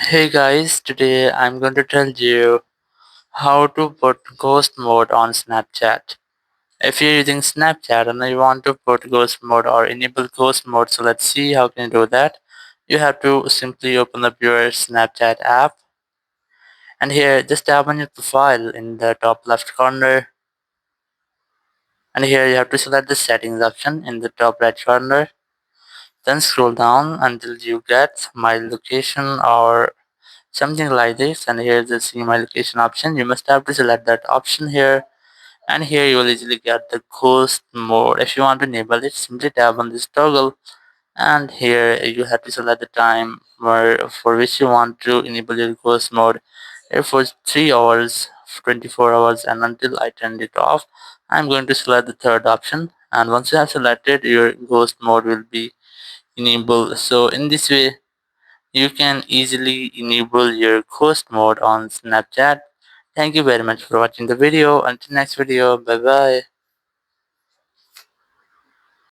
Hey guys, today I'm going to tell you how to put ghost mode on Snapchat. If you're using Snapchat and you want to put ghost mode or enable ghost mode, so let's see how can you do that. You have to simply open up your Snapchat app, and here just tap on your profile in the top left corner, and here you have to select the settings option in the top right corner. Then scroll down until you get my location or something like this, and here's the see my location option. You must have to select that option here, and here you will easily get the ghost mode. If you want to enable it, simply tap on this toggle, and here you have to select the time for which you want to enable your ghost mode. If for 3 hours, 24 hours, and until I turned it off, I'm going to select the third option, and once you have selected, your ghost mode will be enabled. So in this way you can easily enable your ghost mode on Snapchat. Thank you very much for watching the video. Until next video, bye bye.